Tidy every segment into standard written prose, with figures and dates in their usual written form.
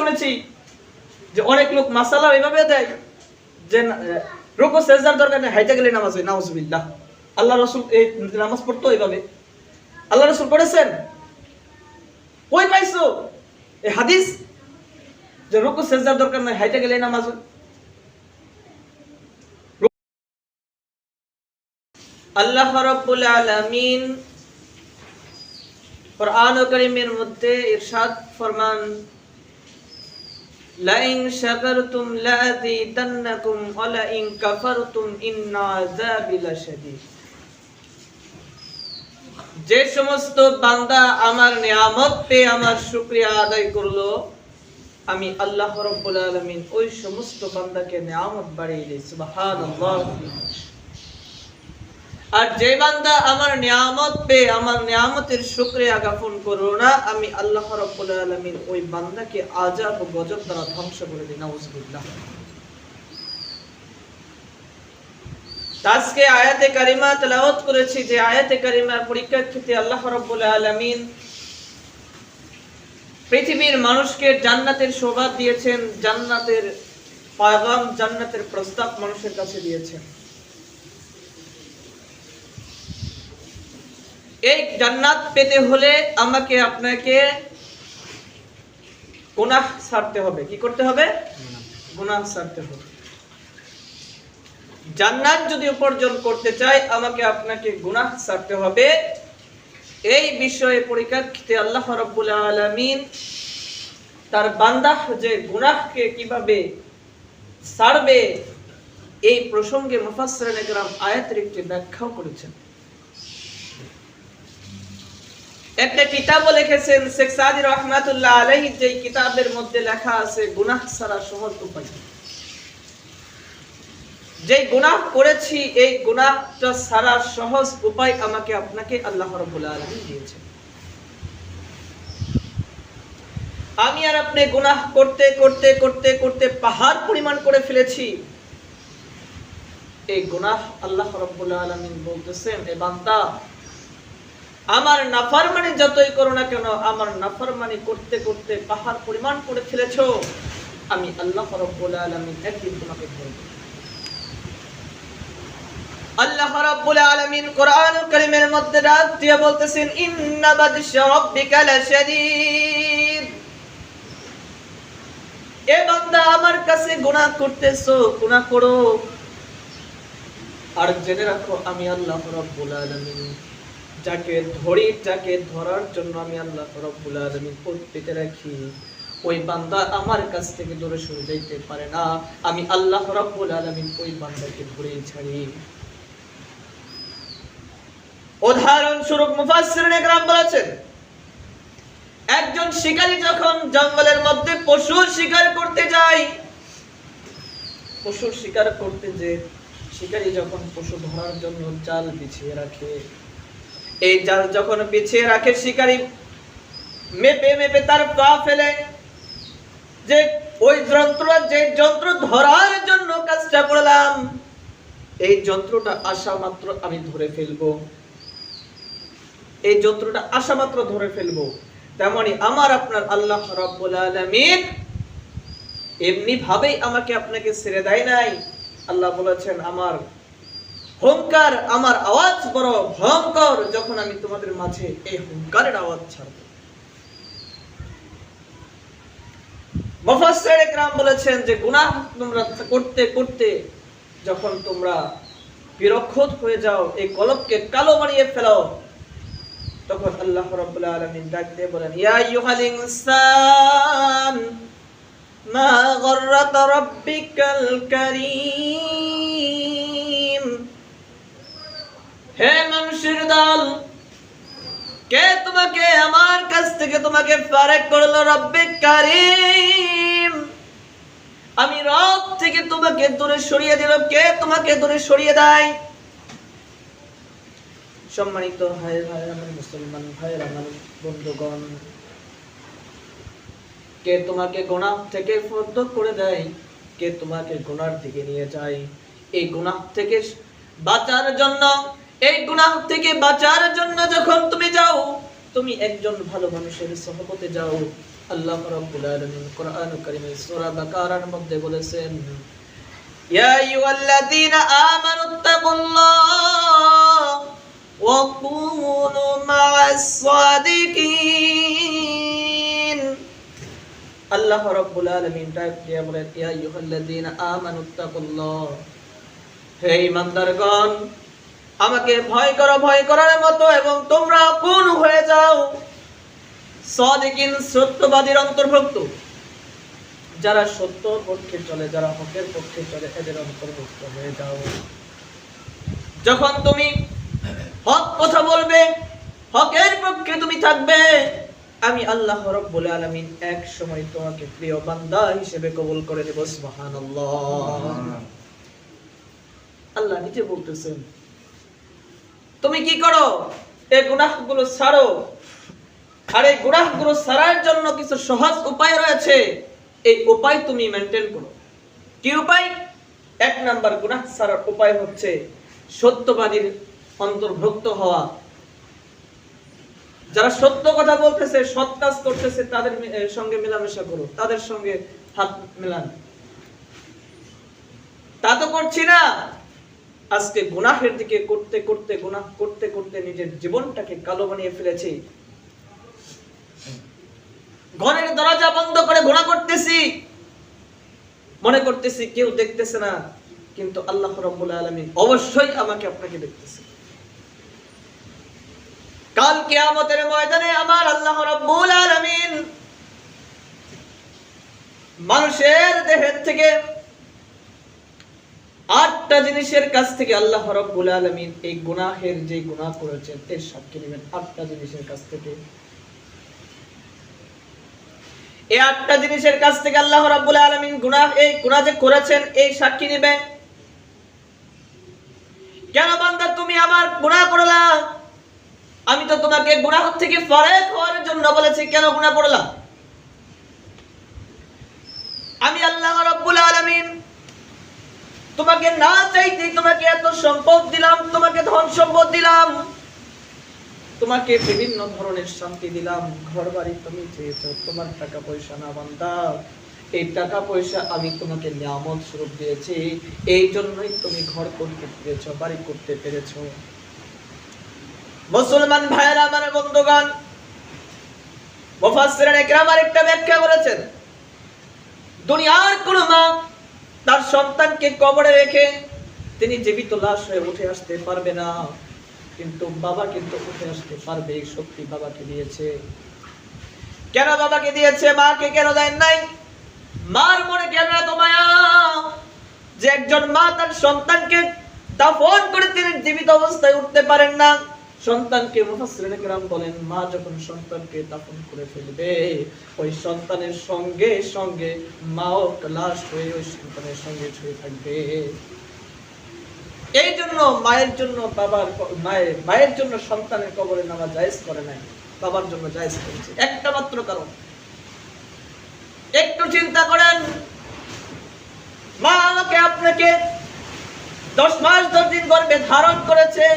শুনেছি যে অনেক লোক মাসালা এভাবে দেয় যে রুকু সিজদার দরকার নেই, হাইটা গেলে নামাজ হয়। নাউজুবিল্লাহ। আল্লাহ রাসূল এই নামাজ পড়তো এইভাবে? আল্লাহ রাসূল পড়েছেন? কই পাইছো এই হাদিস যে রুকু সিজদার দরকার নাই, হাইটা গেলে নামাজ হয়? আল্লাহ রাব্বুল আলামিন কুরআন কারীমের মধ্যে ইরশাদ ফরমান, লা ইন শাকারতুম লাযীদান্নাকুম ওয়া লা ইন কাফারতুম ইন্না আযাবি লাশাদীদ। যে সমস্ত বান্দা আমার নিয়ামত পেয়ে আমার শুকরিয়া আদায় করলো, আমি আল্লাহ রাব্বুল আলামিন ওই সমস্ত বান্দাকে নিয়ামত বাড়িয়ে দেই। সুবহানাল্লাহ। আর যে বান্দা আমার নিয়ামত পেয়ে আমার নিয়ামতের শুকরিয়া জ্ঞাপন করলো না, আমি আল্লাহ রাব্বুল আলামিন ওই বান্দাকে আযাব ও গজব দ্বারা ধ্বংস করে দিই। নাউজুবিল্লাহ। আজকে আয়াতে কারিমা তেলাওয়াত করেছি, যে আয়াতে কারিমার পরিপ্রেক্ষিতে আল্লাহ রাব্বুল আলামিন পৃথিবীর মানুষকে জান্নাতের সৌভাগ্য দিয়েছেন, জান্নাতের পয়গাম, জান্নাতের প্রস্তাব মানুষের কাছে দিয়েছেন। এই জান্নাত পেতে হলে আমাকে আপনাকে গুনাহ ছাড়তে হবে। কি করতে হবে? গুনাহ ছাড়তে হবে। জান্নাত যদি উপার্জন করতে চাই, আমাকে আপনাকে গুনাহ ছাড়তে হবে। এই বিষয়ে পরিপ্রেক্ষিতে আল্লাহ রাব্বুল আলামিন তার বান্দা যে গুনাহকে কিভাবে ছাড়বে, এই প্রসঙ্গে মুফাসসিরিনে কেরাম আয়াতের একটি ব্যাখ্যাও করেছেন। একটা কিতাবও লিখেছেন শেখ সাদি রাহমাতুল্লাহ আলাইহি, যে কিতাবের মধ্যে লেখা আছে গুনাহ ছাড়া সহজ উপায়। যে গুনাহ করেছি, এই গুনাহটা ছাড়া সহজ উপায় আমাকে আপনাকে আল্লাহ রাব্বুল আলামিন দিয়েছেন। আমি আর আপনি গুনাহ করতে করতে করতে করতে পাহাড় পরিমাণ করে ফেলেছি। এই গুনাহ আল্লাহ রাব্বুল আলামিন বলতেছেন, এ বান্দা, আমার নাফরমানি যতই করো না কেন, আমার নাফরমানি করতে করতে পাহাড় পরিমাণ করে ফেলেছো, আমি আল্লাহ রাব্বুল আলামিন একদিন তোমাকে ধরব। আল্লাহ রাব্বুল আলামিন কোরআন কারীমের মধ্যে ডাক দিয়ে বলতেছেন, ইন্না বাদশা রাব্বিকা লাশাদীদ। এ বান্দা, আমার কাছে গুনাহ করতেছো, গুনাহ করো, আর জেনে রাখো আমি আল্লাহ রাব্বুল আলামিন যাকে ধরি, যাকে ধরার জন্য আমি আল্লাহ রাব্বুল আলামিন পেতে রাখি, ওই বান্দা আমার কাছ থেকে দূরে সরে যাইতে পারে না। আমি আল্লাহ রাব্বুল আলামিন ওই বান্দাকে ধরেই ছাড়ি। উদাহরণস্বরূপ মুফাসসিরিনে কেরাম বলেছেন, একজন শিকারী যখন জঙ্গলের মধ্যে পশু শিকার করতে যায়, পশু শিকার করতে যে শিকারী যখন পশু ধরার জন্য জাল বিছিয়ে রাখে, এই জাল যখন বিছিয়ে রাখে, শিকারী মেপে মেপে তার পা ফেলে, যে ওই যন্ত্রটা, যে যন্ত্র ধরার জন্য কাজটা করলাম, এই যন্ত্রটা আসা মাত্র আমি ধরে ফেলবো, এই যন্ত্রটা আসা মাত্র ধরে ফেলবো। তেমনি আমার আপনার আল্লাহ রাব্বুল আলামিন এমনি ভাবেই আমাকে আপনাকে ছেড়ে দেয় নাই। আল্লাহ বলেছেন, আমার হুঙ্কার, আমার আওয়াজ বড় ভয়ঙ্কর, যখন আমি তোমাদের মাঝে এই হুঙ্কারের আওয়াজ ছাড়ব। মুফাসসিরিনে কেরাম বলেছেন যে গুনাহ তোমরা করতে করতে যখন তোমরা বিরক্ষত হয়ে যাও, এই কলবকে কালো বানিয়ে ফেলো, তখন আল্লাহ রাব্বুল আলামিন ডাক দিয়ে বলেন, ইয়া আইয়ুহাল ইনসান মা গররাকা রাব্বিকাল কারীম। হে মানুষের দল, কে তোমাকে আমার কাছ থেকে তোমাকে ফারেক করলো? রব্বে কারীম, আমি রব থেকে তোমাকে দূরে সরিয়ে দিল। কে তোমাকে দূরে সরিয়ে দেয়? সম্মানিত ভাই আমার মুসলমান ভাইয়ের, আমার বন্ধুগণ, কে তোমাকে গুনাহ থেকে বদ্ধ করে দেয়? কে তোমাকে গুনার দিকে নিয়ে যায়? এই গুনাহ থেকে বাঁচার জন্য, এই গুনাহ থেকে বাঁচার জন্য যখন তুমি যাও, তুমি একজন ভালো মানুষের সহবতে যাও, আল্লাহ রাব্বুল আলামিন কোরআন কারীমে সূরা বাকারার মধ্যে বলেছেন, ইয়া আইয়ুহাল্লাযীনা আমানুত্তাকুল্লাহ ওয়া কুনু মা'আস সাদিকিন। আল্লাহ রাব্বুল আলামিন ডাক দিয়ে বলেন, ইয়া আইয়ুহাল্লাযীনা আমানুত্তাকুল্লাহ, হে ঈমানদারগণ, আমাকে ভয় করো ভয় করার মতো, এবং তোমরা কোন হয়ে যাও সাদিকিন, সত্যবাদীর অন্তর্ভুক্ত। যারা সত্য পক্ষে চলে, যারা হকের পক্ষে চলে, এদের অন্তর্ভুক্ত হয়ে যাও। যখন তুমি হক কথা বলবে, হকের পক্ষে তুমি থাকবে, আমি আল্লাহ রাব্বুল আলামিন এক সময় তোমাকে প্রিয় বান্দা হিসেবে কবুল করে নেব। সুবহানাল্লাহ। আল্লাহ নিজে বলতেছেন, তুমি কি করো? এই গুনাহগুলো ছাড়ো। আর এই গুনাহগুলো ছাড়ার জন্য কিছু সহজ উপায় রয়েছে, এই উপায় তুমি মেইনটেইন করো। কি উপায়? এক নাম্বার গুনাহ ছাড়ার উপায় হচ্ছে সত্যবাদীর অন্তর্ভুক্ত হওয়া। যারা সত্য কথা বলতেছে, সৎ কাজ করতেছে, তাদের সঙ্গে মেলামেশা করো, তাদের সঙ্গে হাত মেলান। তা তো করছি না। আজকে গুনাহের দিকে করতে করতে, গুনাহ করতে করতে নিজের জীবনটাকে কালো বানিয়ে ফেলেছি। ঘরের দরজা বন্ধ করে গুনাহ করতেছি, মনে করতেছি কেউ দেখতেছে না, কিন্তু আল্লাহ রাব্বুল আলামিন অবশ্যই আমাকে আপনাকে দেখতেছে। কাল কিয়ামতের ময়দানে আমার আল্লাহ রাব্বুল আলামিন মানুষের দেহের থেকে 8টা জিনিসের কাছ থেকে আল্লাহ রাব্বুল আলামিন এই গুনাহের যে গুনাহ করেছেন এর সাক্ষী নেবেন। 8টা জিনিসের কাছ থেকে, এই 8টা জিনিসের কাছ থেকে আল্লাহ রাব্বুল আলামিন এই গুনাহ যে করেছেন এই সাক্ষী নেবেন। কেন বান্দা তুমি আমার গুনাহ করলা? আমি তো তোমাকে গুনাহ থেকে ফারেক হওয়ার জন্য বলেছি, কেন গুনাহ করলা? আমি আল্লাহ রাব্বুল আলামিন তোমাকে না চাইতেই তোমাকে এত সম্পদ দিলাম, তোমাকে ধন সম্পদ দিলাম, তোমাকে বিভিন্ন ধরনের শান্তি দিলাম, ঘর বাড়ি তুমি চেয়েছো, তোমার টাকা পয়সা না বান্দা, এই টাকা পয়সা আমি তোমাকে নিয়ামত স্বরূপ দিয়েছি, এই জন্যই তুমি ঘর করতে পেরেছো, বাড়ি করতে পেরেছো। মুসলমান ভাইরা আমার, বন্ধুগণ, মুফাসসিরিন ইকরাম আরেকটা ব্যাখ্যা করেছেন, দুনিয়ার কোন মা তার সন্তানকে কবরে রেখে তিনি জীবিত লাশ হয়ে উঠে আসতে পারবে না, কিন্তু বাবা কিন্তু উঠে আসতে পারবে। এই শক্তি বাবাকে দিয়েছে। কেন বাবাকে দিয়েছে? মাকে কেন দেন নাই? মার মনে কেন এত মায়া যে একজন মা তার সন্তানকে দাফন করে তিনি জীবিত অবস্থায় উঠতে পারেন না? সন্তানকে মুফাসসিরিন কিরাম বলেন, মা যখন সন্তানকে দাফন করে ফেলবে, ওই সন্তানের সঙ্গে সঙ্গে মাও লাশ হয়ে ওই সন্তানের সঙ্গে ছুঁয়ে থাকবে। এই জন্য মায়ের জন্য মায়ের জন্য সন্তানের কবরে নামা জায়েজ করে নাই, বাবার জন্য জায়েজ করেছে। একটা মাত্র কারণ, একটু চিন্তা করেন, মা আমাকে আপনাকে 10 মাস 10 দিন গর্ভে ধারণ করেছে,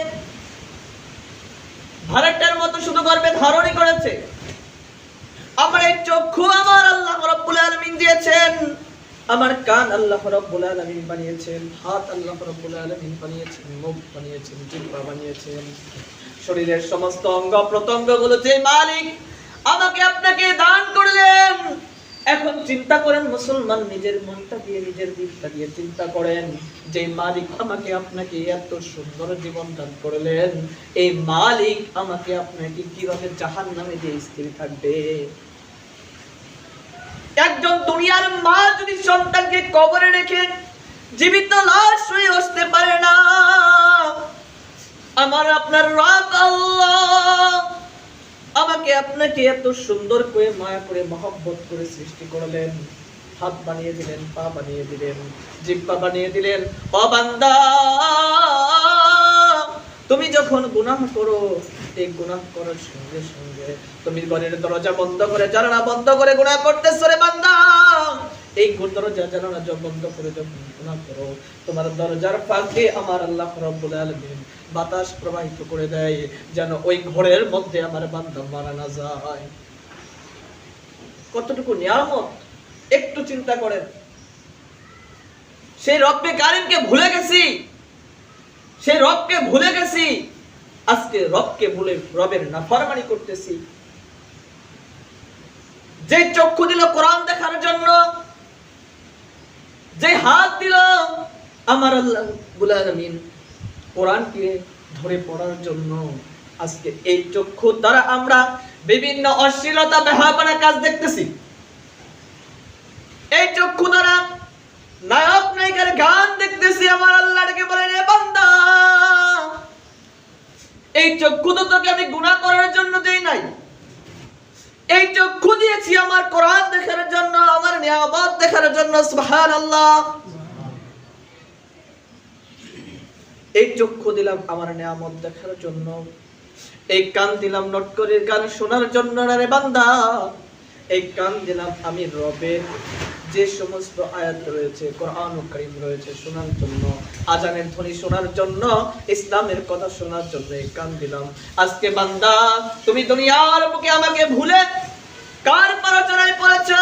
ভাড়াটার মতো শুধু গর্ভে ধারণই করেছে। আমার এই চক্ষু আমার আল্লাহ রাব্বুল আলামিন দিয়েছেন, আমার কান আল্লাহ রাব্বুল আলামিন বানিয়েছেন, হাত আল্লাহ রাব্বুল আলামিন বানিয়েছেন, মুখ বানিয়েছেন, জিহ্বা বানিয়েছেন, শরীরের সমস্ত অঙ্গ প্রত্যঙ্গগুলো যে মালিক আমাকে আপনাকে দান করলেন। এখন চিন্তা করেন মুসলমান, নিজের মনটা দিয়ে, নিজের দিকটা দিয়ে চিন্তা করেন, যে মালিক আমাকে আপনাকে এত সুন্দর জীবন দান করলেন, এই মালিক আমাকে আপনাকে কিভাবে জাহান্নামে দিয়ে স্থির থাকবে? একজন দুনিয়ার মা যদি সন্তানকে কবরে রেখে জীবিত লাশ হয়ে আসতে পারে না, আমার আপনার রব আল্লাহ আমাকে আপনাকে এত সুন্দর করে মায়া করে মহব্বত করে সৃষ্টি করলেন, হাত বানিয়ে দিলেন, পা বানিয়ে দিলেন, জিহ্বা বানিয়ে দিলেন। ও বান্দা, তুমি যখন গুনাহ করো, এই গুনাহ করার সঙ্গে সঙ্গে তুমি ঘরের দরজা বন্ধ করে, জানালা বন্ধ করে গুনাহ করতেছ রে বান্দা। এই দরজা জানালা বন্ধ করে যখন গুনাহ করো, তোমার দরজার ফাঁকে আমার আল্লাহ রাব্বুল আলামিন বাতাস প্রবাহিত করে দেয়, যেন ওই ঘরের মধ্যে আমার বান্দা মারা না যায়। কতটুকু নিয়ামত একটু চিন্তা করেন। সেই রব্বে কারিমকে ভুলে গেছি, সেই রবকে ভুলে গেছি, আজকে রবকে ভুলে রবের নাফরমানি করতেছি। যে চক্ষু দিল কোরআন দেখার জন্য, যে হাত দিল আমার আল্লাহ রাব্বুল আলামিন কোরআনকে ধরে পড়ার জন্য, আজকে এই চক্ষু দ্বারা আমরা বিভিন্ন অশ্লীলতা বেহায়াপনা কাজ দেখতেছি। এই চক্ষু দ্বারা নায়ক নায়িকার গান দেখতেছি। আমার আল্লাহকে বলেন, এ বান্দা, এই চক্ষু তো তোকে আমি গুনাহ করার জন্য দেই নাই, এই চক্ষু দিয়েছি আমার কোরআন দেখার জন্য, আমার নিয়ামত দেখার জন্য। সুবহানাল্লাহ। এই চক্ষু দিলাম আমার নিয়ামত দেখার জন্য, এই কান দিলাম নটকরির গান শোনার জন্য। রে বান্দা, এই কান দিলাম আমি রবের যে সমস্ত আয়াত রয়েছে, কোরআন কারীম রয়েছে শোনার জন্য, আজানের ধ্বনি শোনার জন্য, ইসলামের কথা শোনার জন্য এই কান দিলাম। আজকে বান্দা, তুমি দুনিয়ার বুকে আমাকে ভুলে কার পরচনায় পড়েছো,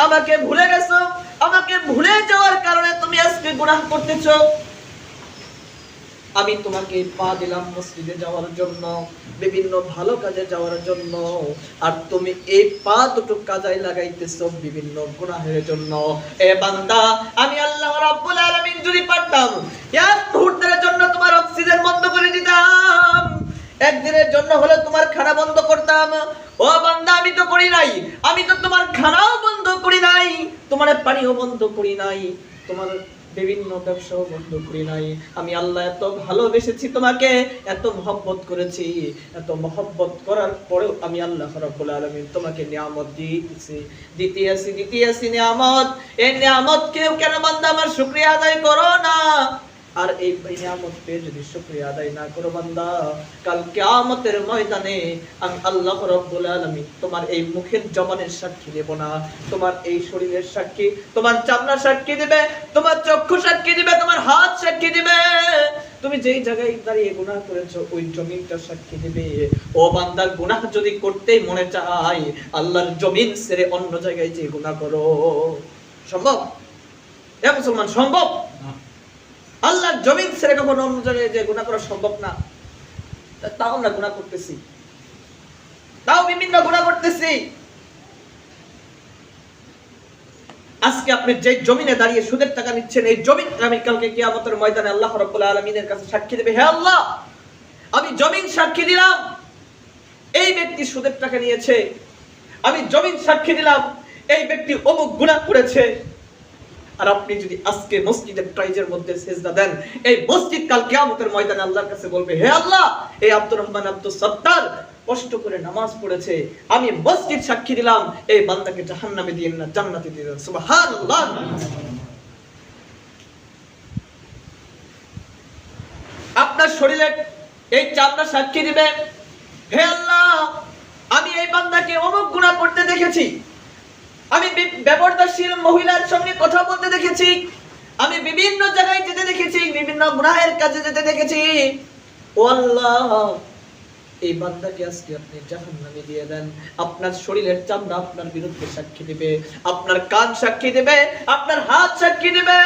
আমাকে ভুলে গেছো। আমাকে ভুলে যাওয়ার কারণে তুমি আজকে গুনাহ করতেছো। আমি তোমাকে পা দিলাম মসজিদে যাওয়ার জন্য, বিভিন্ন ভালো কাজে যাওয়ার জন্য, আর তুমি এই পা দুটো কাজে লাগাইতেছো বিভিন্ন গুনাহের জন্য। এ বান্দা, আমি আল্লাহ রাব্বুল আলামিন যদি পারতাম এক মুহূর্তের জন্য তোমার অক্সিজেন বন্ধ করে দিতাম, একদিনের জন্য হলে তোমার খানা বন্ধ করতাম। ও বান্দা, আমি তো করি নাই। আমি তো তোমার খানাও বন্ধ করি নাই, তোমার পানিও বন্ধ করি নাই, তোমার বিভিন্ন ব্যবসাও বন্ধ করি নাই। আমি আল্লাহ এত ভালোবেসেছি তোমাকে, এত মহব্বত করেছি। এত মহব্বত করার পরেও আমি আল্লাহ রাব্বুল আলামিন তোমাকে নিয়ামত দিতে আসি নিয়ামত। এই নিয়ামত কেন বান্দা আমার শুকরিয়া আদায় করো না? আর এই নিয়ামত পেয়ে যদি শুকরিয়া আদায় না করো বান্দা, কাল কিয়ামতের ময়দানে আমি আল্লাহ রাব্বুল আলামিন তোমার এই মুখের জবানের সাক্ষী দেব না, তোমার এই শরীরের সাক্ষী, তোমার চামড়া সাক্ষী দিবে, তোমার চক্ষু সাক্ষী দিবে, তোমার হাত সাক্ষী দিবে, তুমি যেই জায়গায় দাঁড়িয়ে গুনাহ করেছো ওই জমিনটা সাক্ষী দিবে। ও বান্দা, গুনাহ যদি করতেই মনে চায়, আল্লাহর জমিন ছেড়ে অন্য জায়গায় যে গুনাহ করো। সম্ভব? এ মুসলমান, সম্ভব? আল্লাহর জমিন ছেড়ে কখনো অন্য জায়গায় যে গুনাহ করা সম্ভব না। তাও আমরা গুনাহ করতেছি, তাও বিভিন্ন গুনাহ করতেছি। আজকে আপনি যে জমিনে দাঁড়িয়ে সুদের টাকা নিচ্ছেন, এই জমিন আগামীকালকে কিয়ামতের ময়দানে আল্লাহ রাব্বুল আলামিনের কাছে সাক্ষী দেবে, হে আল্লাহ, আমি জমিন সাক্ষী দিলাম এই ব্যক্তি সুদের টাকা নিয়েছে, আমি জমিন সাক্ষী দিলাম এই ব্যক্তি অমুক গুনাহ করেছে। আর আপনি যদি আজকে মসজিদের প্রাইজের মধ্যে সিজদা দেন, এই মসজিদ কাল কিয়ামতের ময়দানে আল্লাহর কাছে বলবে, হে আল্লাহ, এই আব্দুর রহমান আব্দুল সত্তার কষ্ট করে নামাজ পড়েছে, আমি মসজিদ সাক্ষী দিলাম, এই বান্দাকে জাহান্নামে দিয়েন না, জান্নাতে দিয়ে দেন। সুবহানাল্লাহ। আপনার শরীরের এই চামড়া সাক্ষী দিবে, হে আল্লাহ, আমি এই বান্দাকে অমুক গুনাহ করতে দেখেছি, আমি ব্যবহারশীল মহিলার সঙ্গে কথা বলতে দেখেছি, আমি বিভিন্ন জায়গায় যেতে দেখেছি, বিভিন্ন গুনাহের কাজে যেতে দেখেছি। ও আল্লাহ, এই বান্দাকে আজকে আপনি জাহান্নামে দিয়ে দেন। আপনার শরীরের চামড়া আপনার বিরুদ্ধে সাক্ষী দিবে, আপনার কান সাক্ষী দিবে, আপনার হাত সাক্ষী দিবে,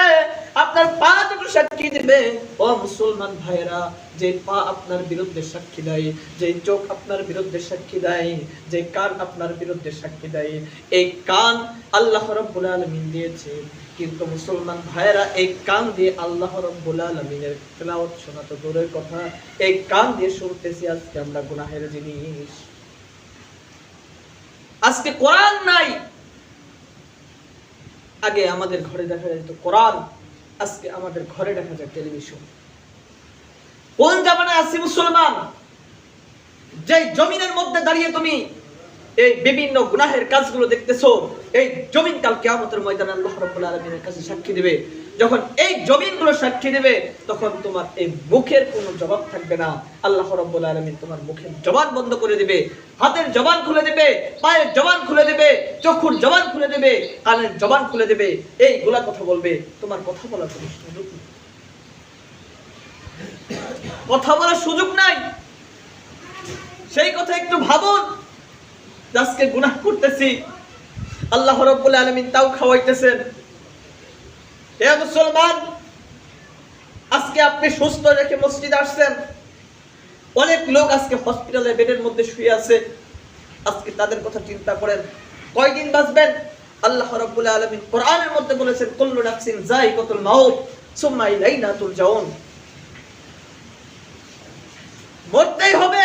আপনার পা দুটো সাক্ষী দিবে। ও মুসলমান ভাইরা, যে পা আপনার বিরুদ্ধে সাক্ষী দেয়, যে চোখ আপনার বিরুদ্ধে সাক্ষী দেয়, যে কান আপনার বিরুদ্ধে সাক্ষী দেয়, এই কান আল্লাহ রাব্বুল আলামিন দিয়েছে। কিন্তু মুসলমান ভাইরা, এই কান দিয়ে আল্লাহ রাব্বুল আলামিনের তেলাওয়াত শোনা তো দূরের কথা, এই কান দিয়ে শুনতেছি আজকে আমরা গুনাহের জিনিস। আজকে কোরআন নাই। আগে আমাদের ঘরে দেখা যেত কোরআন, আজকে আমাদের ঘরে দেখা যায় টেলিভিশন। কোন জামানায় আছি মুসলমান? যে জমিনের মধ্যে দাঁড়িয়ে তুমি এই বিভিন্ন গুনাহের কাজগুলো দেখতেছো, এই জমিন কাল কিয়ামতের ময়দানে আল্লাহ রাব্বুল আলামিনের কাছে সাক্ষী দিবে। যখন এই জমিনগুলো সাক্ষী দিবে, তখন তোমার এই মুখের কোনো জবাব থাকবে না। আল্লাহ রাব্বুল আলামিন তোমার মুখের জবান বন্ধ করে দিবে, হাতের জবান খুলে দিবে, পায়ের জবান খুলে দিবে, চক্ষুর জবান খুলে দিবে, কানের জবান খুলে দিবে। এইগুলা কথা বলবে, তোমার কথা বলার কোনো সুযোগ নেই, কথা বলার সুযোগ নাই। সেই কথা একটু ভাবুন। আজকে গুনাহ করতেছি, আল্লাহ রাব্বুল আলামিন তাও খাওয়াইতেছেন। হে মুসলমান, আজকে আপনি সুস্থ রেখে মসজিদে আসছেন, অনেক লোক আজকে হসপিটালে বেডের মধ্যে শুয়ে আছে, আজকে তাদের কথা চিন্তা করেন, কয়দিন বাঁচবেন? আল্লাহ রাব্বুল আলামিন কোরআনের মধ্যে বলেছেন, কুল্লু নাফসিন যায়িকাতুল মাউত সুম্মা ইলাইনা তুরজাউন। মরতেই হবে,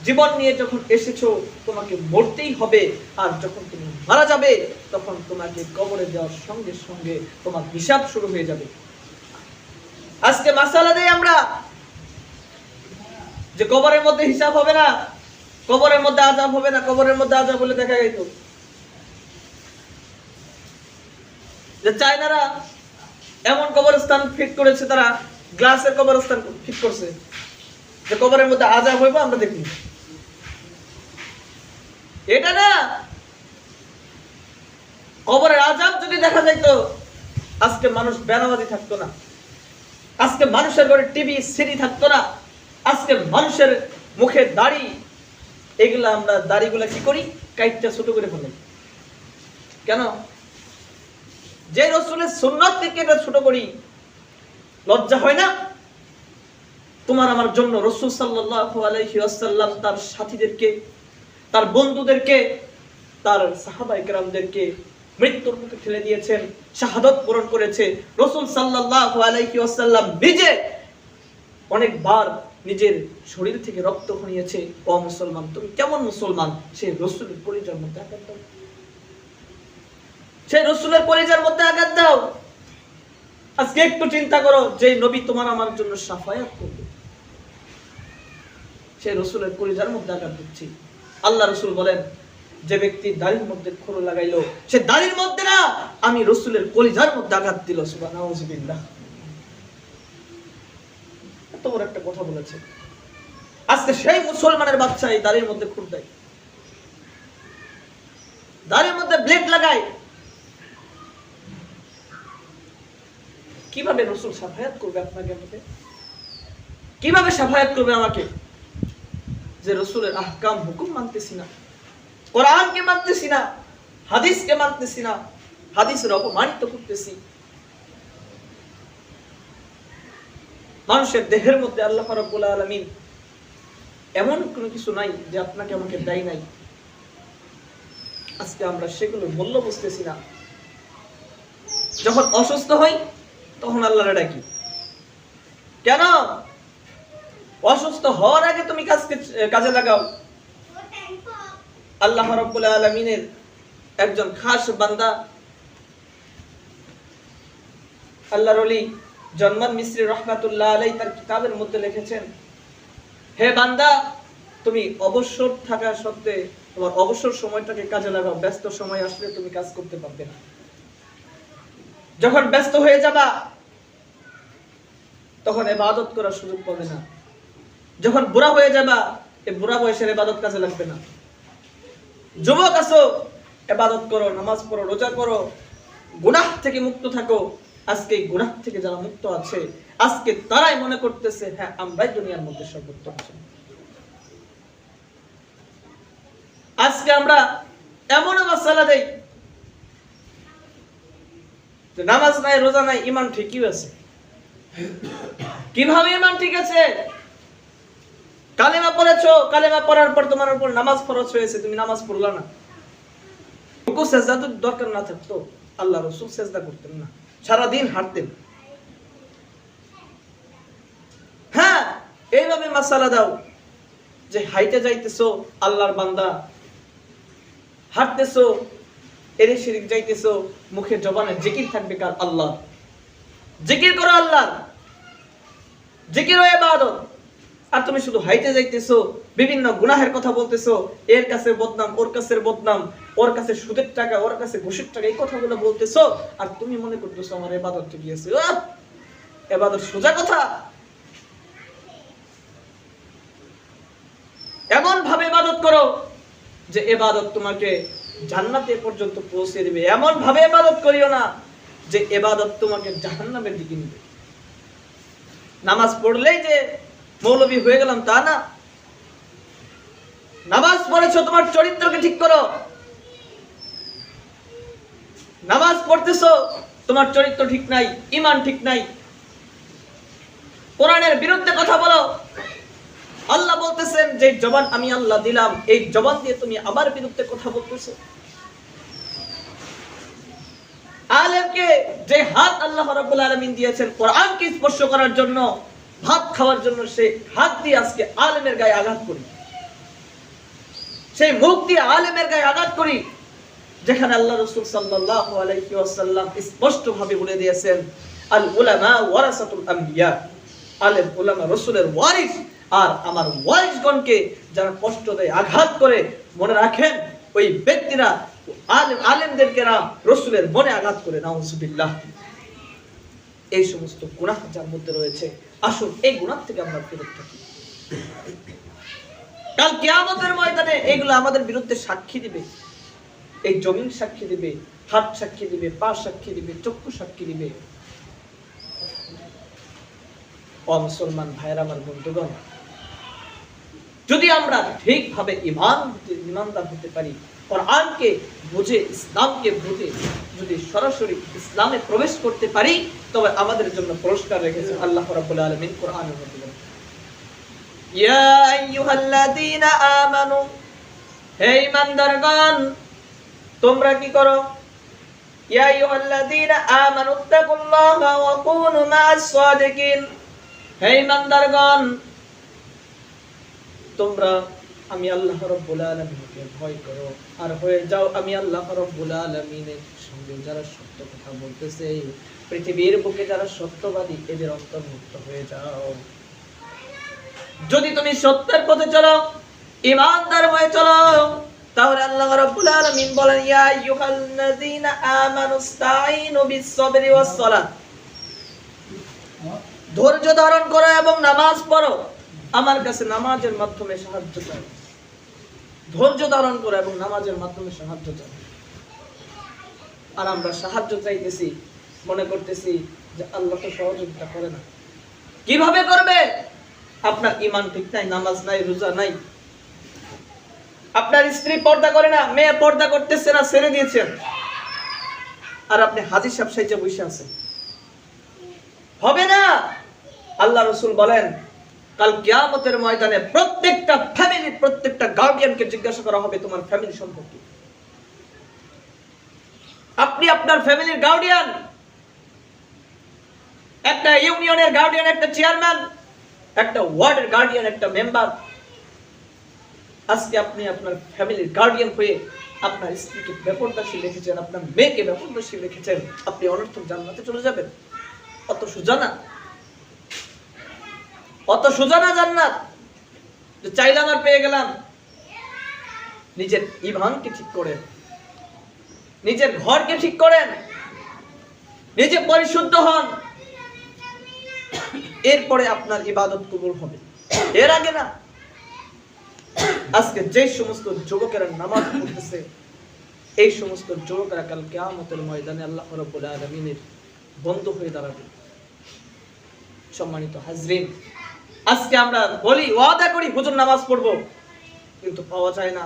জীবন নিয়ে যখন এসেছো তোমাকে মরতেই হবে, আর যখন তুমি মারা যাবে তখন তোমাকে কবরে দেওয়ার সঙ্গে সঙ্গে তোমার হিসাব শুরু হয়ে যাবে। আজকে মাসালা দেই আমরা যে কবরের মধ্যে হিসাব হবে না, কবরের মধ্যে আযাব হবে না, কবরের মধ্যে আযাব বলে দেখা গেল যে চায়নারা এমন কবরস্থান ফিট করেছে, তারা গ্লাসের কবরস্থান ফিট করছে যে কবরের মধ্যে আযাব হইব আমরা দেখি। এটা না, কবরের আযাব যদি দেখা যাইতো আজকে মানুষ বেনামাজি থাকতো না, আজকে মানুষের ঘরে টিভি সিডি থাকতো না, আজকে মানুষের মুখে দাড়ি, এগুলা আমরা দাড়িগুলা কি করি? কাইটটা ছোট করে ফেলি। কেন? যে রাসূলের সুন্নাতকে কেটে ছোট করি, লজ্জা হয় না? তোমার আমার জন্য রাসূল সাল্লাল্লাহু আলাইহি ওয়াসাল্লাম তার সাথীদেরকে, তার বন্ধুদেরকে, তার সাহাবায়ে কেরামদেরকে মৃত্যুর মুখে ঠেলে দিয়েছেন, শাহাদাত বরণ করেছে। রাসূল সাল্লাল্লাহু আলাইহি ওয়াসাল্লাম নিজে অনেকবার নিজের শরীর থেকে রক্ত খনিয়েছে। ও মুসলমান, তুমি কেমন মুসলমান? সেই রাসূলের পরিচয়ের মধ্যে আঘাত দাও, সেই রাসূলের পরিচয়ের মধ্যে আঘাত দাও। আজকে একটু চিন্তা করো, যে নবী তোমার আমার জন্য শাফায়াত করবে, সেই রাসূলের পরিচয়ের মধ্যে আঘাত দিচ্ছি। আল্লাহ রাসূল বলেন, যে ব্যক্তি দাড়ির মধ্যে খোর লাগাইলো, সে দাড়ির মধ্যে না, আমি রাসূলের কলিজার মধ্যে আঘাত দিল। সুবহানাল্লাহ। এত বড় একটা কথা বলেছে। আজকে সেই মুসলমানের বাচ্চা এই দাড়ির মধ্যে খুর দেয়, দাড়ির মধ্যে ব্লেড লাগায়। কিভাবে রাসূল শাফায়াত করবে আপনাকে? আমাকে কিভাবে শাফায়াত করবে আমাকে? যে রাসূলের আহকাম হুকুম মানতেছি না, কোরআনকে মানতেছি না, হাদিসকে মানতেছি না, হাদিসের অপমানিত করতেছি। মানুষের দেহের মধ্যে আল্লাহ রাব্বুল আলামিন এমন কোনো কিছু নাই যে আপনাকে আমাকে দেয় নাই। আজকে আমরা সেগুলো মূল্য বুঝতেছি না। যখন অসুস্থ হই তখন আল্লাহরে ডাকি। কেন? অসুস্থ হওয়ার আগে তুমি কাজে লাগাও। আল্লাহ রাব্বুল আলামিনের একজন খাস বান্দা আল্লাহর ওলি জন্মান মিসরি রাহমাতুল্লাহ আলাইহি তার কিতাবের মধ্যে লিখেছেন, হে বান্দা, তুমি অবসর থাকা সত্ত্বে তোমার অবসর সময়টাকে কাজে লাগাও। ব্যস্ত সময় আসলে তুমি কাজ করতে পারবে না। যখন ব্যস্ত হয়ে যাবা তখন ইবাদত করার সুযোগ পাবে না। যখন বুড়া হয়ে যাবা, এই বুড়া বয়সের ইবাদত কাজে লাগবে না। যুবক আছো, ইবাদত করো, নামাজ পড়ো, রোজা করো, গুনাহ থেকে মুক্ত থাকো। আজকে গুনাহ থেকে যারা মুক্ত আছে, আজকে তারাই মনে করতেছে হ্যাঁ আমরাই দুনিয়ার মধ্যে সর্বোত্তম। আজকে আমরা এমন মাসালা দেই যে নামাজ নাই, রোজা নাই, ঈমান ঠিকই আছে। কিভাবে ঈমান ঠিক আছে? কালেমা পড়েছো, কালেমা পড়ার পর তোমার উপর নামাজ ফরজ হয়েছে, তুমি নামাজ পড়লা না। রুকু সিজদা তো দরকার না থাকতো, আল্লাহ রাসূল সিজদা করতেন না, সারা দিন হাঁটতেন। হ্যাঁ, এইভাবে মাসালা দাও যে হাইটে যাইতেছো আল্লাহর বান্দা, হাঁটতেছো এরে শিরিক যাইতেছো, মুখে জবানে জিকির থাকবে কার? আল্লাহ। জিকির করো আল্লাহ, জিকির ও ইবাদত। আর তুমি শুধু হাইটে যাইতেছো, বিভিন্ন গুনাহের কথা বলতেছো, এর কাছে বদনাম, ওর কাছে বদনাম, ওর কাছে সুদের টাকা, ওর কাছে ঘুষের টাকা, এই কথাগুলো বলতেছো, আর তুমি মনে করতেছো আমার ইবাদত ঠিক আছে। ইবাদত সোজা কথা? এমন ভাবে ইবাদত করো যে ইবাদত তোমাকে জান্নাতে পর্যন্ত পৌঁছে দিবে। এমন ভাবে ইবাদত করিও না যে ইবাদত তোমাকে জাহান্নামের দিকে নিবে। নামাজ পড়লেই যে মৌলবী হয়ে গেলাম তা না। নামাজ পড়েছো, তোমার চরিত্রকে ঠিক করো। নামাজ পড়তেছো, তোমার চরিত্র ঠিক নাই, ঈমান ঠিক নাই, কোরআনের বিরুদ্ধে কথা বলো। আল্লাহ বলতেছেন যে জবান আমি আল্লাহ দিলাম, এই জবান দিয়ে তুমি আমার বিরুদ্ধে কথা বলতেছো। আলেমকে যে হাত আল্লাহ রাব্বুল আলামিন দিয়েছেন কোরআনকে স্পর্শ করার জন্য, ভাত খাওয়ার জন্য, সে হাত দিয়ে আজকে আলেমের গায়ে আঘাত করি, সেই মুখ দিয়ে আলেমের গায়ে আঘাত করি, যেখানে আল্লাহ রাসূল সাল্লাল্লাহু আলাইহি ওয়াসাল্লাম স্পষ্ট ভাবে বলে দিয়েছেন আল উলামা ওয়ারাসাতুল আম্বিয়া, আলেম উলামা রাসূলের ওয়ারিস, আর আমার ওয়ারিসগণকে যারা কষ্ট দেয়, আঘাত করে, মনে রাখেন ওই ব্যক্তিরা আলেমদেরকে না রাসূলের মনে আঘাত করে। নাউযুবিল্লাহ। এই সমস্ত গুনাহ যার মধ্যে রয়েছে, আসুন এই গুনাহ থেকে আমরা বিরত থাকি। কাল কিয়ামতের ময়দানে এগুলো আমাদের বিরুদ্ধে সাক্ষী দিবে। এই জমিন সাক্ষী দিবে, হাত সাক্ষী দিবে, পা সাক্ষী দিবে, চক্ষু সাক্ষী দিবে। ও মুসলমান ভাইয়েরা, আমার বন্ধুগণ, যদি আমরা ঠিকভাবে ঈমানদার হতে পারি, কোরআনকে বুঝে, ইসলামকে বুঝে যদি সরাসরি ইসলামে প্রবেশ করতে পারি, তবে আমাদের জন্য পুরস্কার রেখেছেন আল্লাহ রাব্বুল আলামিন কোরআনের মধ্যে। ইয়া আইয়ুহাল্লাযীনা আমানু, হে ঈমানদারগণ, তোমরা কি করো? ইয়া আইয়ুহাল্লাযীনা আমানু তাকুল্লাহা ওয়া কুনু মা'আস সাদিকিন, হে ঈমানদারগণ, তোমরা আমি আল্লাহ রাব্বুল আলামিনকে ভয় করো আর হয়ে যাও আমি আল্লাহ রাব্বুল আলামিনের সঙ্গে যারা সত্য কথা বলতেছে, পৃথিবীর বুকে যারা সত্যবাদী, এদের অন্তর্ভুক্ত হয়ে যাও। যদি তুমি সত্যের পথে চলো, ঈমানদার হয়ে চলো, তাহলে আল্লাহ রাব্বুল আলামিন বলেন ইয়া আইয়ুহাল্লাযীনা আমানুস্তাঈনু বিস-সাবরি ওয়াস-সালাত, ধৈর্য ধারণ করো এবং নামাজ পড়ো, আমার কাছে নামাজের মাধ্যমে সাহায্য চাও। ধৈর্য ধারণ করো এবং নামাজের মাধ্যমে সাহায্য চাও। আর আমরা সাহায্য চাইতেছি, মনে করতেছি যে আল্লাহ তো সহযোগিতা করে না। কিভাবে করবে? আপনার ঈমান ঠিক নাই, নামাজ নাই, রোজা নাই, আপনার স্ত্রী পর্দা করে না, মেয়ে পর্দা করতেছে না, ছেড়ে দিয়েছেন, আর আপনি হাজী সাহেব সাইজে বসে আছেন। হবে না। আল্লাহ রাসূল বলেন কাল কিয়ামতের ময়দানে প্রত্যেকটা ফ্যামিলি, প্রত্যেকটা গার্ডিয়ানকে জিজ্ঞাসা করা হবে তোমার ফ্যামিলি সম্পর্কে। আপনি আপনার ফ্যামিলির গার্ডিয়ান, একটা ইউনিয়নের গার্ডিয়ান, একটা চেয়ারম্যান, একটা ওয়ার্ডের গার্ডিয়ান, একটা মেম্বার। আজকে আপনি আপনার ফ্যামিলির গার্ডিয়ান হয়ে আপনার স্ত্রীকে বেপরদাশীল রেখেছেন, আপনার মেয়েকে বেপরদাশীল রেখেছেন, আপনি অনর্থক জান্নাতে চলে যাবেন। অত সোজা না, অত সোজা না জান্নাত যে চাইলাম আর পেয়ে গেলাম। নিজের ঈমানকে ঠিক করেন, নিজের ঘরকে ঠিক করেন, নিজে পরিশুদ্ধ হন, এরপরে আপনার ইবাদত কবুল হবে, এর আগে না। আজকে যে সমস্ত যুবকেরা নামাজ পড়তেছে, এই সমস্ত যুবকেরা কাল কিয়ামতের ময়দানে আল্লাহ রাব্বুল আলামিনের বন্ধু হয়ে দাঁড়াবে। সম্মানিত হাজরিন, আজকে আমরা বলি, ওয়াদা করি হুজুর নামাজ পড়বো, কিন্তু পাওয়া যায় না।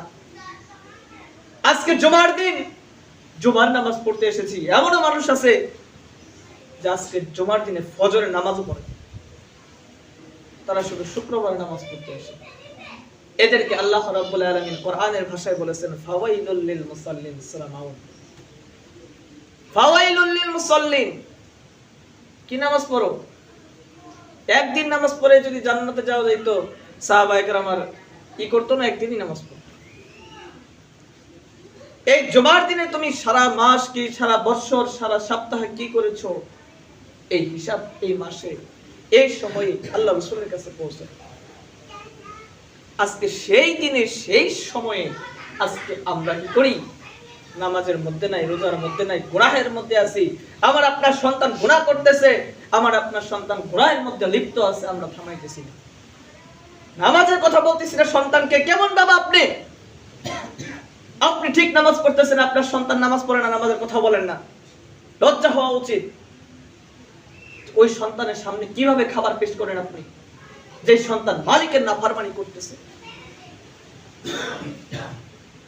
আজকে জুমার দিন, জুমার নামাজ পড়তে এসেছি, এমনও মানুষ আছে যে আজকে জুমার দিনে ফজরের নামাজও পড়ে, তারা শুধু শুক্রবার নামাজ পড়তে আসে। এদেরকে আল্লাহ রাব্বুল আলামিন কোরআনের ভাষায় বলেছেন ফাওয়াইলুল লিল মুসাল্লিন, সূরা মাউন। ফাওয়াইলুল লিল মুসাল্লিন, কি নামাজ পড়ো? একদিন নামাজ পড়ে যদি জান্নাতে যাওয়া যাইতো, সাহাবায়ে কেরাম আর কি করতো না, একদিনই নামাজ পড়তো। এই জুমার দিনে তুমি সারা মাস কি, সারা বছর, সারা সপ্তাহ কি করেছো, এই হিসাব এই মাসে, এই সময়ে আল্লাহ রাসূলের কাছে পৌঁছে। আজকে সেই দিনে, সেই সময়ে আজকে আমরা কি করি? নামাজের মধ্যে নাই, রোজার মধ্যে নাই, গুনাহের মধ্যে আছি। আমার আপনার সন্তান গুনাহ করতেছে, আমার আপনার সন্তান গুনাহের মধ্যে লিপ্ত আছে, আমরা থামাইতেছি না। নামাজের কথা বলতেছি না, সন্তানকে কেমন বাবা আপনি? আপনি ঠিক নামাজ পড়তেছেন, আপনার সন্তান নামাজ পড়ে না, নামাজের কথা বলেন না। লজ্জা হওয়া উচিত। ওই সন্তানের সামনে কিভাবে খাবার পেশ করেন আপনি, যে সন্তান মালিকের নাফরমানি করতেছে?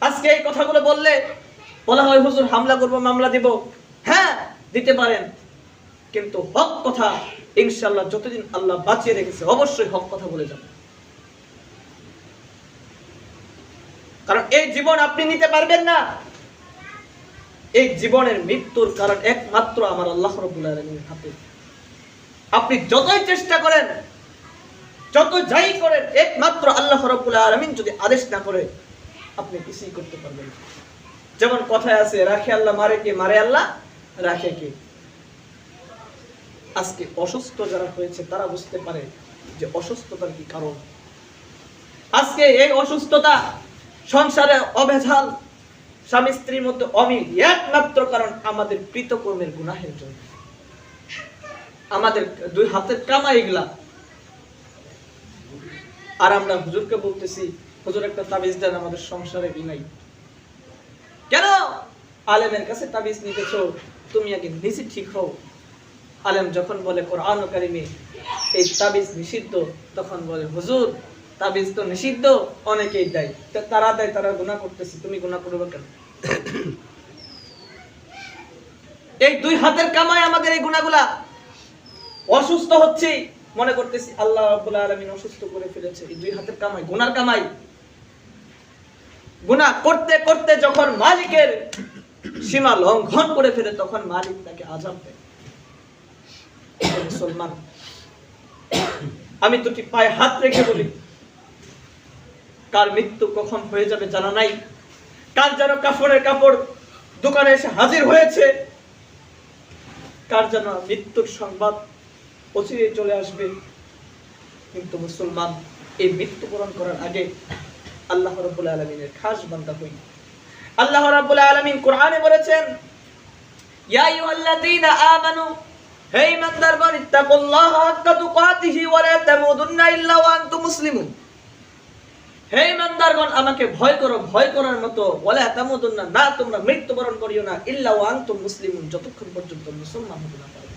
আজকে এই কথাগুলো বললে বলা হয় হুজুর হামলা করব, মামলা দিব, হ্যাঁ দিতে পারেন, কিন্তু হক কথা ইনশাআল্লাহ যতদিন আল্লাহ বাঁচিয়ে রেখেছে অবশ্যই হক কথা বলে যাবেন। কারণ এই জীবন আপনি নিতে পারবেন না। এই জীবনের মৃত্যুর কারণ একমাত্র আমার আল্লাহ রাব্বুল আলামিনের হাতে। আপনি যতই চেষ্টা করেন, যত যাই করেন, একমাত্র আল্লাহ রাব্বুল আলামিন যদি আদেশ না করে আপনি কিছুই করতে পারবেন না। যেমন কথায় আছে, রাখে আল্লাহ মারে কে, মারে আল্লাহ রাখে কে। আজকে অসুস্থ যারা হয়েছে তারা বুঝতে পারে যে অসুস্থতার কি কারণ। আজকে এই অসুস্থতা, সংসারে অভেজাল, স্বামী স্ত্রীর মধ্যে অমিল, একমাত্র কারণ আমাদের কৃতকর্মের গুনাহের জন্য। আমাদের দুই হাতের কামাই এগুলা। আর আমরা হুজুরকে বলতেছি, হুজুর একটা তাবিজ দেন আমাদের সংসারে বিনাই। কেন? আলেমের কাছে তাবিজ নিতেছো, তুমি আগে নিজে ঠিক হও। আলেম যখন বলে কোরআন কারিমে এই তাবিজ নিষিদ্ধ, তখন বলে হুজুর তাবিজ তো নিষিদ্ধ, অনেকেই দেয়, তারা দেয়, তারা গুনাহ করতেছে, তুমি গুনাহ করবে কেন? এই দুই হাতের কামাই আমাদের এই গুনাহগুলা। অসুস্থ হচ্ছে, মনে করতেছি আল্লাহ রাব্বুল আলামিন অসুস্থ করে ফেলেছে, এই দুই হাতের কামাই, গুনার কামাই। গুনাহ করতে করতে যখন মালিকের সীমা লঙ্ঘন করে ফেলে, তখন মালিক তাকে আযাব দেয়। মুসলমান, আমি দুটি পায়ে হাত রেখে বলি, কার মৃত্যু কখন হয়ে যাবে জানা নাই। কার যেন কাফনের কাপড় দোকানে এসে হাজির হয়েছে, কার যেন মৃত্যুর সংবাদ অচিরেই চলে আসবে। কিন্তু মুসলমান, এই মৃত্যুবরণ করার আগে আল্লাহ রাব্বুল আলামিনের খাস বান্দা হই। আল্লাহ রাব্বুল আলামিন কোরআনে বলেছেন, ইয়া আইয়ুহাল্লাযীনা আমানু, হে ঈমানদারগণ, ইত্তাকুল্লাহা হাক্কা তুকাতিহি ওয়া লা তামুতুন্না ইল্লা ওয়া আনতুম মুসলিমুন। হে ঈমানদারগণ, আমাকে ভয় করো, ভয় করার মতো, ওয়া লা তামুতুন্না, না তোমরা মৃত্যুবরণ করিও না, ইল্লা ওয়া আনতুম মুসলিমুন, যতক্ষণ পর্যন্ত মুসলমান হতে না পারবে।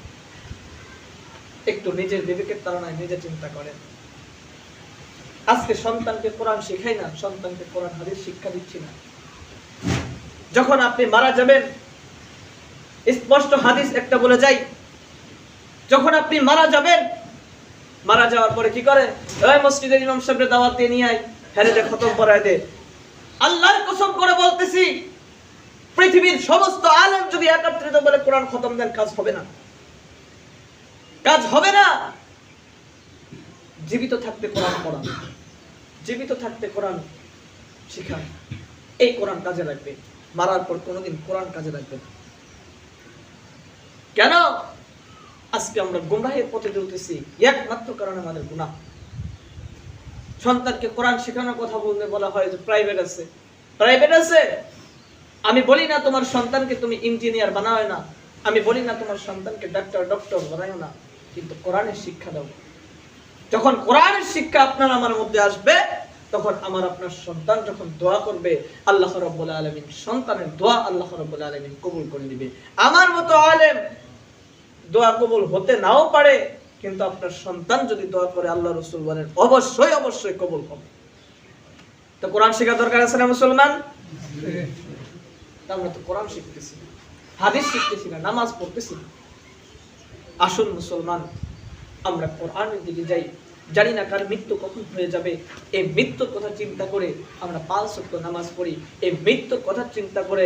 একটু নিজের বিবেকের তাড়নায় নিজে চিন্তা করেন। আজকে সন্তানকে কোরআন শেখাই না, সন্তানকে কোরআন হাদিস শিক্ষা দিচ্ছি না। যখন আপনি মারা যাবেন, স্পষ্ট হাদিস একটা বলে যাই, যখন আপনি মারা যাবেন, মারা যাওয়ার পরে কি করে? ওই মসজিদের ইমাম সাহেবের দাওয়াত দিয়ে নিয়ে আয়, হ্যাঁ দে, খতম পড়ায় দে। আল্লাহর কসম করে বলতেছি, পৃথিবীর সমস্ত আলেম যদি একত্রিত বলে কোরআন খতম দেন, কাজ হবে না, কাজ হবে না। জীবিত থাকতে কোরআন পড়ান, জীবিত থাকতে কোরআন শিখান, এই কোরআন কাজে লাগবে। মারার পর কোনোদিন কোরআন কাজে লাগবে না। কেন? আজকে আমরা গুনাহের পথে চলতেছি, একমাত্র কারণ আমাদের গুনাহ। সন্তানকে কোরআন শেখানোর কথা বলতে বলা হয় যে প্রাইভেট আছে, প্রাইভেট আছে। আমি বলি না তোমার সন্তানকে তুমি ইঞ্জিনিয়ার বানাও না, আমি বলি না তোমার সন্তানকে ডক্টর বানাও না, কিন্তু কোরআনের শিক্ষা দাও। যখন কোরআনের শিক্ষা আপনার আমার মধ্যে আসবে, তখন আমার আপনার সন্তান যখন দোয়া করবে, আল্লাহ রাব্বুল আলামিন সন্তানের দোয়া আল্লাহ রাব্বুল আলামিন কবুল করে নেবে। আমার মতো আলেম দোয়া কবুল হতে নাও পারে, কিন্তু আপনার সন্তান যদি দোয়া করে, আল্লাহ রাসূল বলেন অবশ্যই অবশ্যই কবুল হবে। তো কোরআন শেখা দরকার আছে না মুসলমান? আমরা তো কোরআন শিখতেছি, হাদিস শিখতেছি না, নামাজ পড়তেছি না। আসুন মুসলমান, আমরা কোরআনের দিকে যাই। জানি না কার মৃত্যু কখন হয়ে যাবে, এই মৃত্যুর কথা চিন্তা করে আমরা 5 ওয়াক্ত নামাজ পড়ি। এই মৃত্যুর কথা চিন্তা করে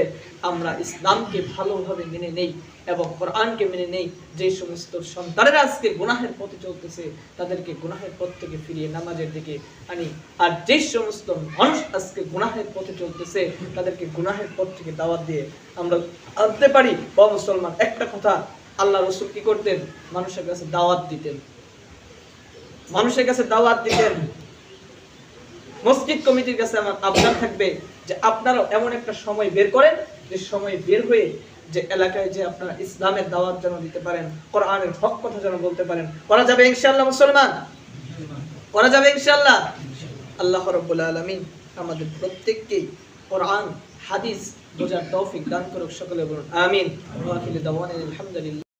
আমরা ইসলামকে ভালোভাবে মেনে নেই এবং কোরআনকে মেনে নেই। যে সমস্ত সন্তানেরা আজকে গুনাহের পথে চলতেছে, তাদেরকে গুনাহের পথ থেকে ফিরিয়ে নামাজের দিকে আনি। আর যে সমস্ত মানুষ আজকে গুনাহের পথে চলতেছে, তাদেরকে গুনাহের পথ থেকে দাওয়াত দিয়ে আমরা আনতে পারি। ও মুসলমান, একটা কথা, আল্লাহ রাসূল কি করতেন? মানুষের কাছে দাওয়াত দিতেন, মানুষের কাছে দাওয়াত দিতেন। মসজিদ কমিটির কাছে আমার আবদার থাকবে যে আপনারাও এমন একটা সময় বের করেন, যে সময় বের হয়ে যে এলাকায় যে আপনারা ইসলামের দাওয়াত যেন দিতে পারেন, কোরআনের হক কথা যেন বলতে পারেন। করা যাবে ইনশাআল্লাহ মুসলমান, করা যাবে ইনশাআল্লাহ। আল্লাহ রাব্বুল আলামিন আমাদের প্রত্যেককে কোরআন হাদিস বোঝার তৌফিক দান করুক। সকলে বলুন আমিন। ওয়া আখিরু দাওয়ানা আলহামদুলিল্লাহ।